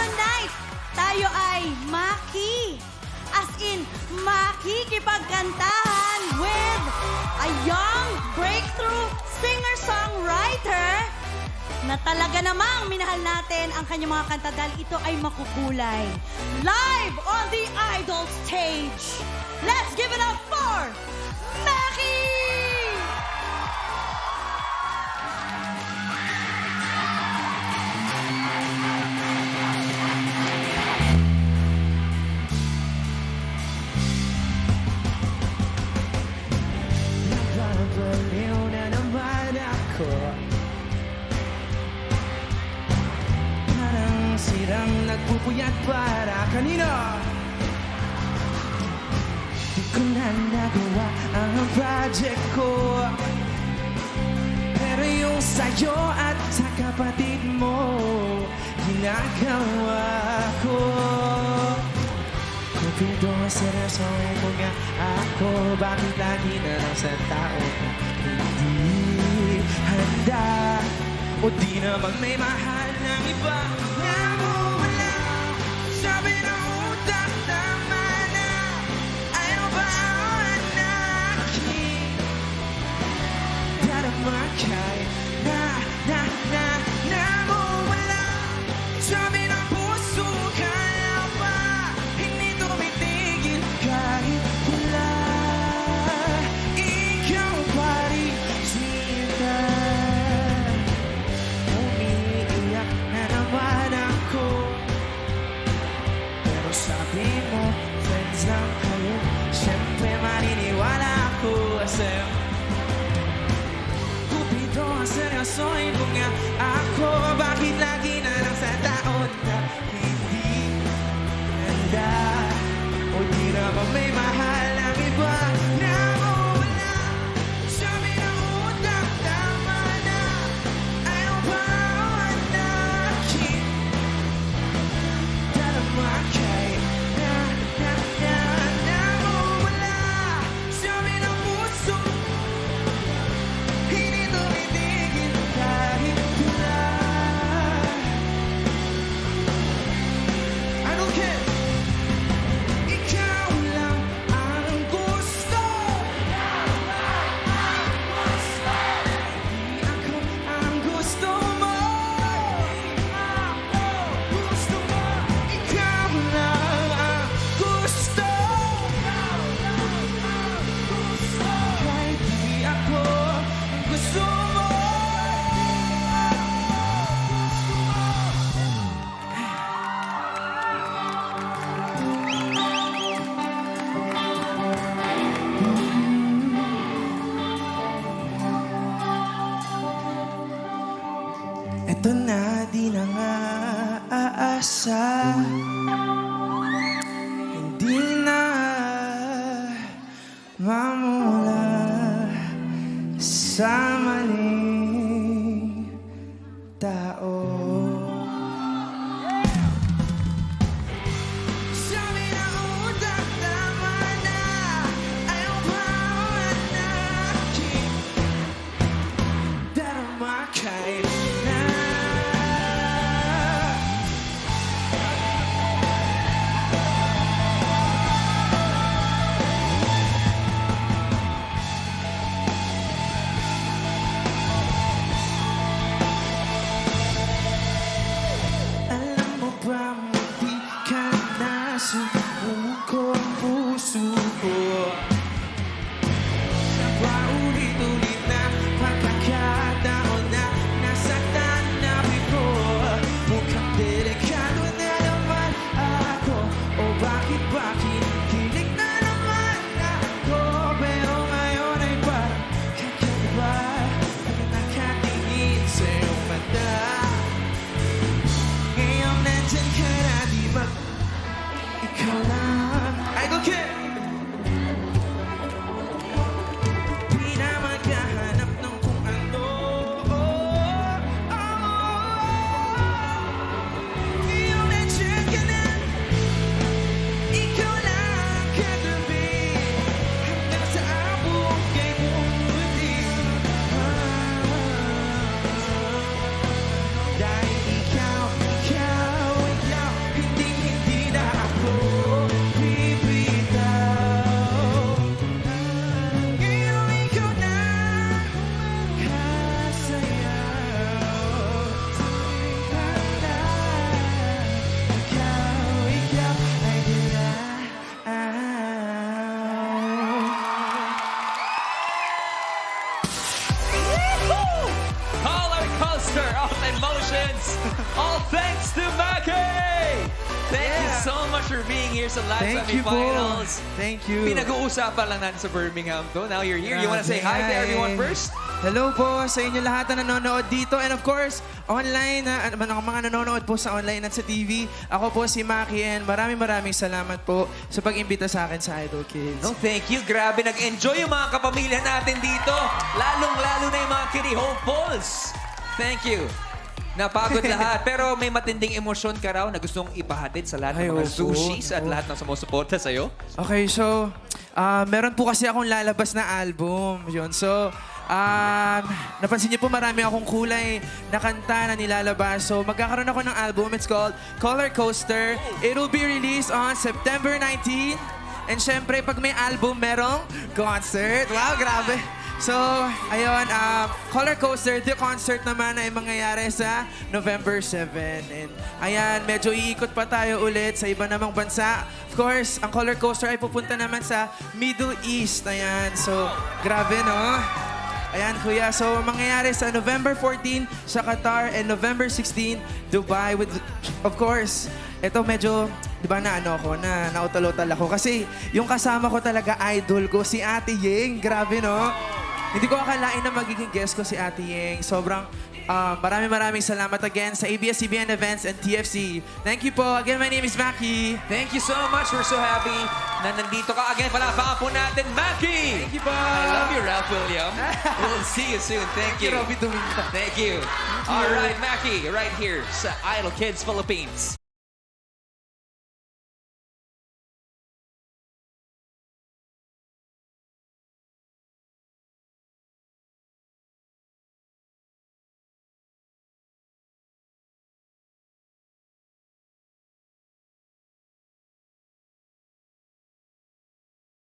tonight, tayo ay As in, makikipagkantahan with a young breakthrough singer-songwriter na talaga namang minahal natin ang kanyang mga kanta dahil ito ay makukulay. Live on the Idol stage, let's give it up for Maki! Nababaliw na naman ako. Parang sirang nagpupuyat para kanino. Di ko na nagawa ang project ko, pero yung sa'yo at sa kapatid mo ginagawa ko. Cupido, seryosohin mo nga ako. Bakit lagi na lang sa tao na hindi handa? O di naman may mahal ng iba na mawala. Sabi ng utak, tama na. Ayaw ba ang akin? Darama kahit na mawala. Sabi ng puso, kaya ba hindi tumitigil kahit wala? Ikaw pa rin sila. Umiiyak na naman ako, pero sabi mo, friends lang kayo. Siyempre maniniwala ako sa'yo. Cupido, seryosohin mo nga ako. Bakit lagi na lang sa taon na hindi handa? O di naman may mahal ng iba na mawala. Sabi ng utak, tama na. Ayaw ba ang akin? Darama kahit na mawala. Sabi ng puso, hindi tumitigil kahit wala. I don't care. Ikaw lang ang gusto. Hindi ako ang gusto mo. Ikaw lang ang gusto. Kahit di ako ang gusto mo. Eto na, di na nga aasa. Hindi na mamula sa maling tao. Sabi ng utak, tama na. Ayaw pa ang akin. Darama kahit na. so much for being here sa live Thank you po. semifinals. Thank you. Pinag-uusapan lang natin sa Birmingham to. Now you're here. You wanna say hi to everyone first? Hello po sa inyo lahat na nanonood dito. And of course, online, mga nanonood po sa online at sa TV. Ako po si Maki and maraming salamat po sa pag-imbita sa akin sa Idol Kids. No, thank you. Grabe, nag-enjoy yung mga kapamilya natin dito. Lalong-lalo na yung mga Kitty Hopefuls. Thank you. Napagod lahat. Pero may matinding emosyon ka raw na gustong ipahatid sa lahat Ay, ng mga opo, sushis at opo. lahat ng sumusuporta sa'yo. Okay, so, meron po kasi akong lalabas na album. Yun, so, napansin niyo po marami akong kulay na kanta na nilalabas. So, magkakaroon ako ng album. It's called Color Coaster. It will be released on September 19. And syempre, pag may album, merong concert. Wow, grabe. So, ayun, Color Coaster, the concert naman ay mangyayari sa November 7. And ayan, medyo iikot pa tayo ulit sa iba namang bansa. Of course, ang Color Coaster ay pupunta naman sa Middle East. Ayan, so, grabe, no? Ayan, kuya. So, mangyayari sa November 14 sa Qatar and November 16, Dubai. With, of course, ito medyo, di ba na ano ako, na nautal-utal ako. Kasi yung kasama ko talaga, idol ko, si Ate Yeng. Grabe, no? Hindi ko akalain na magiging guest ko si Ate Yeng. Sobrang maraming salamat again sa ABS-CBN Events and TFC. Thank you po. Again, my name is Maki. Thank you so much. We're so happy na nandito ka. Again, palakpakan po natin, Maki! Thank you po. I love you, Ralph William. We'll see you soon. Thank you. Robby Domingo. Thank you. All right, Maki, right here sa Idol Kids Philippines.